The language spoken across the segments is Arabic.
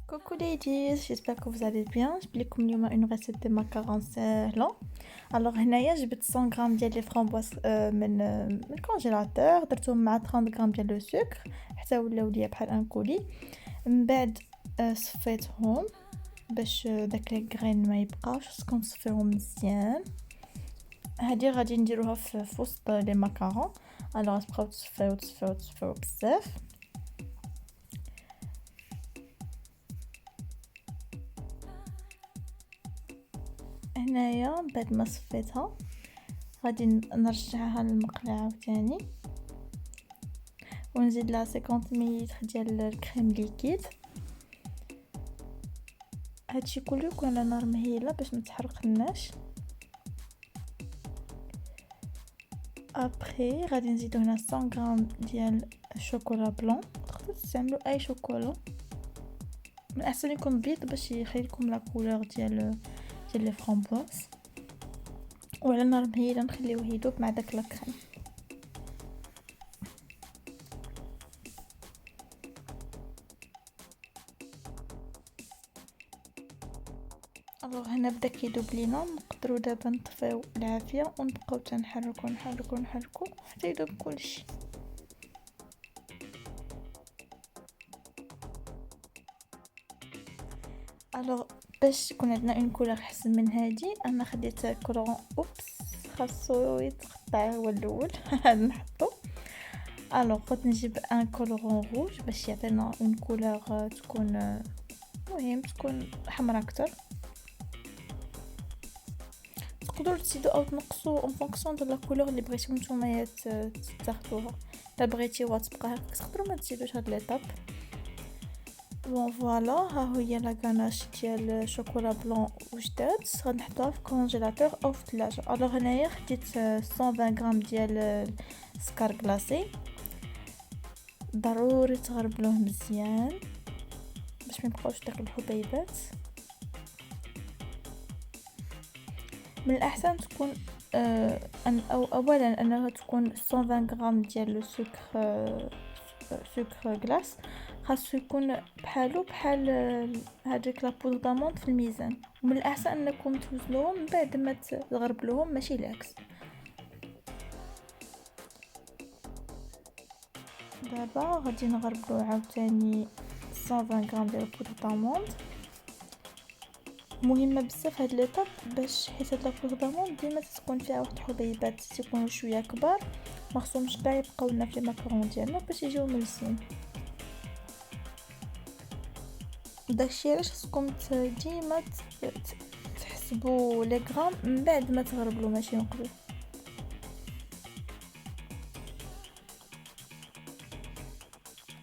Coucou ladies, j'espère que vous allez bien. Je vais لكم اليوم une recette de macarons سهلة. Alors هنايا جبت 100 غرام ديال لي فرامبواز من الكونجيلاتور، درتهم مع 30 غرام ديال لو سكر حتى ولاو ليا بحال ان كولي. من بعد صفيتهم باش داك لي غرين ما يبقاوش، خصكم تصفيوهم مزيان. هادي غادي نديروها في وسط لي ماكارون. الوغ تبقاو تصفيو بزاف. هنايا بعد ما صفيتها غادي نرجعها للمقلاة عاوتاني ونزيد لها 50 مليلتر ديال الكريم ليكيد. هادشي كله يكون على نار مهيله باش ما تحرقناش. ابري غادي نزيدو هنا 100 غرام ديال الشوكولا بلون. تقدروا تستعملوا اي شوكولا، من احسن يكون بيض باش يخلي لكم لا كولور ديال لي فرامبواز. وعلى نار مهيله نخليوه يذوب مع داك الكريم. الوغ هنا بدا كيذوب لينا، نقدروا دابا نطفيو العافيه ونبقاو نحركو حتى يذوب كلشي. الوغ باش يكون عندنا اون كولور احسن من هادي، انا خديت كولورون خاصو يتقطع هو الاول نحطو. الوغ قلت نجيب ان كولورون روج باش يعطينا اون كولور تكون مهم تكون حمرا اكتر. تقدروا تزيدوا او تنقصوا اون فونكسيون دو لا كولور اللي بغيتو نتوما تاخذوها. الا بغيتيوها تبقى هكا تقدروا ما تزيدوش هاد ليطاب. بون فوالا، ها هي لا غاناش ديال شوكولا بلون وجداد. غنحطوها في الكونجيلاتور او في الثلاجه. الوغ هنايا خديت 120 غرام ديال سكر كلاصي. ضروري تغربلوه مزيان باش ما يبقاوش داك الحبيبات. من الاحسن تكون او اولا انها تكون 120 غرام ديال سكر غلاس. خاصو يكون بحال هذيك لا بودر داموند في الميزان. ومن الاحسن انكم توزنوهم بعد ما تغربلوهم ماشي العكس. دابا غادي نغربلو عاوتاني 120 غرام ديال بودر داموند. مهمه بزاف هاد ليطاب باش حيت هاد لابودر داموند ديما تكون فيها واحد الحبيبات تيكونوا شويه كبار، ما خصهمش كاع يبقاو لنا في الماكارون ديالنا باش يجيو ملسين. داكشي علاش خصكم ديما تحسبوا لي غرام من بعد ما تغربلو ماشي من قبل.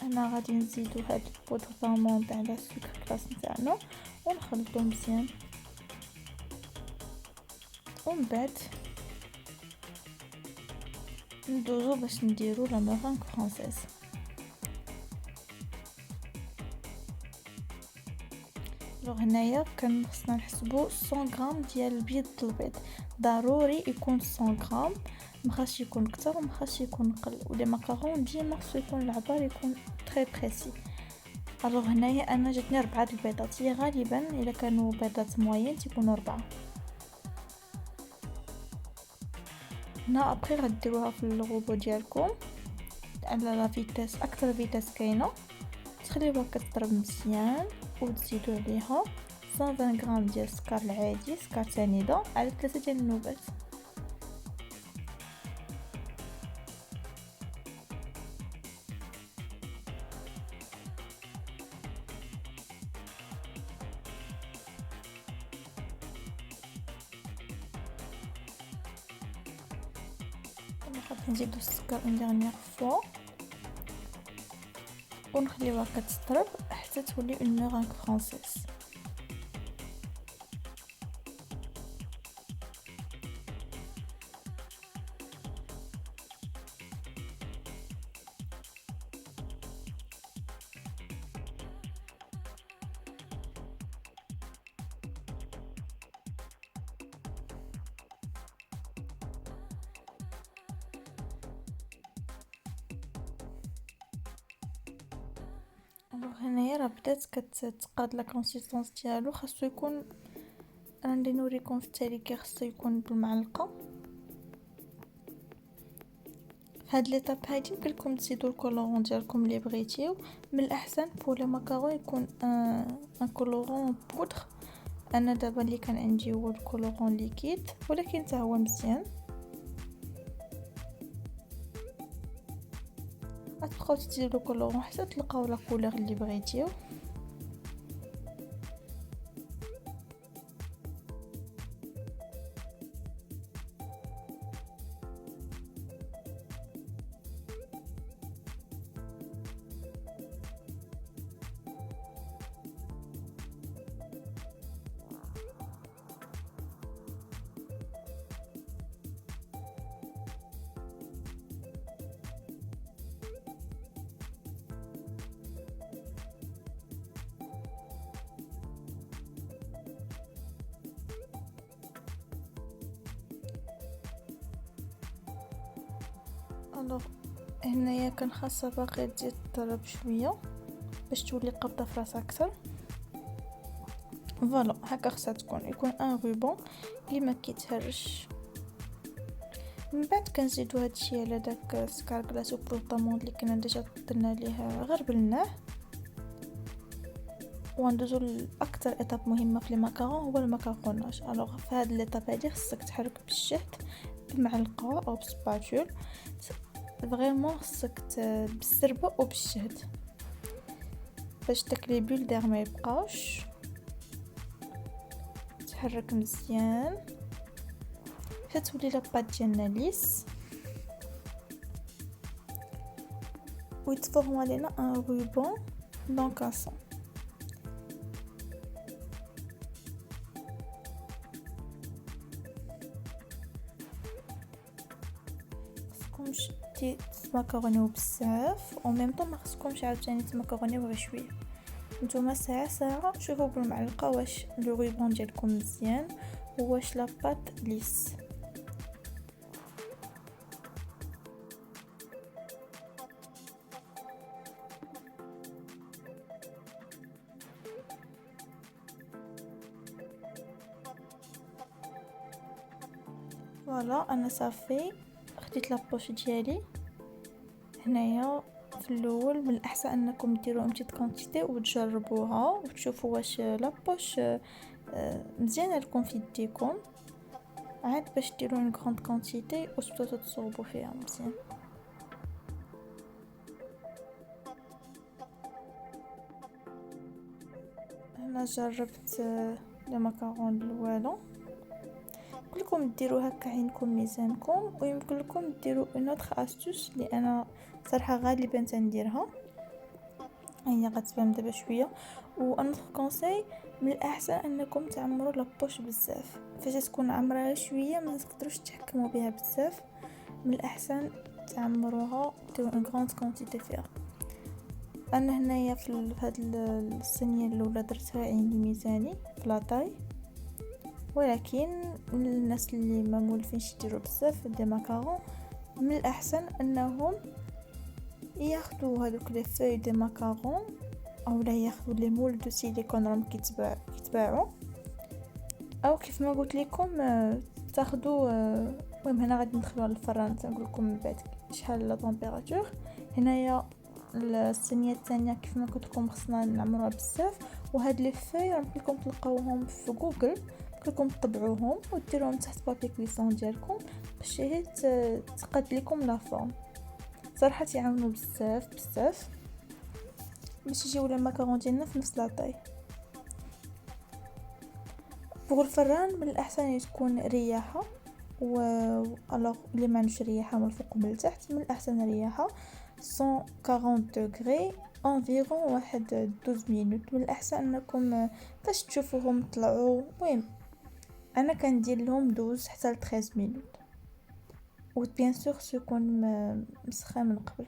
انا غادي نزيدو هاد البودر داموند على السكر كلاص نتاعنا ونخلطو مزيان. ومن بعد ندوزو باش نديرو لا ميرانغ فرانسيز. لو هنايا خصنا نحسبو 100 غرام ديال البيض البيض. ضروري يكون 100 غرام، مخاش يكون كتر ومخاش يكون قل. ولي ماكارون ديما خصو يكون العبار يكون تري بريسي. الوغ هنايا انا جاتني 4 البيضات اللي غالبا الا كانوا بيضات موين تيكونوا 4. هنا ابري غديروها في الغوبو ديالكم على لا فيتاس اكثر فيتاس كاينه. تخليوها كتضرب مزيان وتزيدوا عليها 120 غرام ديال السكر العادي، سكر سنيده على 3 ديال النوبات. غادي نزيدو السكر اون ديرنيير فوا ونخليوها كتضرب حتى تولي اون ميرانغ فرانسيز. الوغ هنايا راه بدات كتقاد لا كونسيستونس ديالو. خاصو يكون، انا ندير نوريكم في التالي خاصو يكون بالمعلقه. في هاد ليطاب هادي يمكن لكم تزيدوا الكولورون ديالكم اللي بغيتيو. من الاحسن بور لي ماكارون يكون ان كولورون بودر. انا دابا اللي كان عندي هو الكولورون ليكيد، ولكن حتى هو مزيان. غتبقاو تزيدوا الكولورون حتى تلقاو لا كولور اللي بغيتيو. الوغ هنايا كان خاصة باقي تزيد تضرب شويه باش تولي قابضه في راسها اكثر. فوالا هكا خاصها يكون ان روبون اللي ما كيتهرش. من بعد كنزيدو هادشي على داك سكارغلاس وبروطامون اللي كنا ديجا درنا ليه غير بالناه. وندوزو لاكثر ايطاب مهمه في المكرون هو المكروناج. الوغ في هاد ليطاب هادي خصك تحرك بالجهد بمعلقه او بسباتول. فريمون خصك بالسربه وبالجهد باش داك لي بول دير ما يبقاوش. تحرك مزيان حتى تولي لاباط ديالنا ليس ويتفورم علينا ان روبون دونكاسون. خصكمش تمكرونيو بزاف او ميم طون ما خصكمش عاوتاني تمكرونيو غير شويه. نتوما ساعه شوفوا بالمعلقه واش لو روبون ديالكم مزيان واش لاباط ليس. فوالا انا صافي خديت لابوش ديالي. هنايا في الاول من الاحسن انكم ديروا امتيت كونتيتي وتجربوها وتشوفوا واش لابوش مزيانه لكم في يديكم، عاد باش ديروا اون غراند كونتيتي وتبداو تصوبوا فيها مزيان. انا جربت لي ماكارون الاولى. كلكم ديروا هكا عينكم ميزانكم، ويمكن لكم ديروا اون اوتر استوس اللي انا صراحه غالبا تنديرها، هي غتبان دابا شويه. وانا كونساي من الاحسن انكم تعمروا لابوش بزاف. فاش تكون عمرها شويه ما تقدروش تحكموا بها بزاف، من الاحسن تعمروها ديروا اون غراند كونتيتي فيها. انا هنايا في هاد الصينيه الاولى درتها عيني ميزاني في لاطاي، ولكن الناس اللي ما مولفينش يديروا بزاف دي ماكارون من الاحسن انهم ياخذوا هذوك لي فوي دي ماكارون او لا ياخذوا لي مول دو سيليكون راهم كيتباعوا، او كيف ما قلت لكم تاخذوا. المهم هنا غادي ندخلوا على الفران نقول لكم من بعد شحال لا طمبيراتور. هنايا الصينيه الثانيه كيف ما قلت لكم خصنا نعمروها بزاف. وهاد لي فوي راكم تلقاوهم في جوجل، راكم تطبعوهم وديروهم تحت بابي كويسون ديالكم باش هي تقاد لكم لا فورم. صراحه يعاونوا بزاف باش يجيو لي ماكارون ديالنا في نفس لاطاي. بوغ الفران من الاحسن تكون رياحه، و الوغ اللي ما عندوش رياحه من الفوق ومن التحت من الاحسن رياحه 140 دوغري انفيرون واحد 12 مينوت. من الاحسن انكم فاش تشوفوهم طلعوا المهم انا كندير لهم 12 حتى ل 13 مينوت. و بيان سور يكون مسخن من قبل،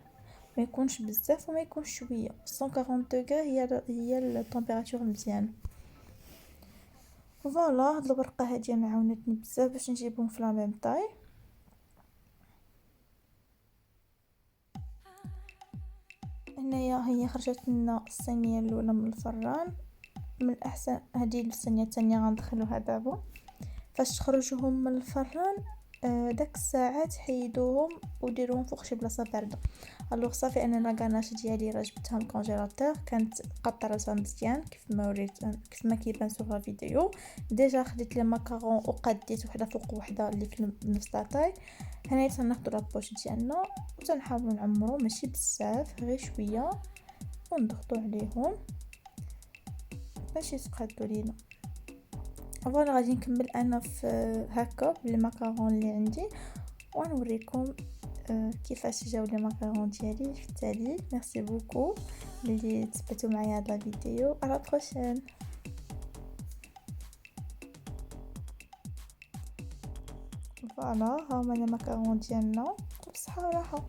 ما يكونش بزاف وما يكونش شويه. 140 دوغري هي التمبيراتور المزيانه. فوالا هاد الورقه هادي انا عاونتني بزاف باش نجيبهم في لا ميم طاي. هنايا هي خرجت لنا الصينيه الاولى من الفران. من الاحسن هذه الصينيه الثانيه غندخلوها دابا. فاش تخرجوهم من الفران داك الساعات حيدوهم وديروهم فوق شي بلاصه بارده. الوغ صافي انا لاكاناش ديالي راه جبتها من الكونجيلاتور، كانت قطرتها مزيان كيف ما وريت، كيف ما كيبان في الفيديو. ديجا خديت لي ماكارون وقديت وحده فوق وحده اللي في نفس لاطاي. هنايا تناخدو لابوش ديالنا وتنحاولوا نعمرو ماشي بزاف غير شويه ونضغطوا عليهم باش يتقادوا لينا. فوالا غادي نكمل انا في هكا بالماكارون اللي عندي ونوريكم كيفاش جاو لي ماكارون ديالي في التالي. ميرسي بوكو اللي تبعتوا معايا هذا الفيديو. على بروشين. فوالا ها هما لي ماكارون ديالنا، بصحه وراحه.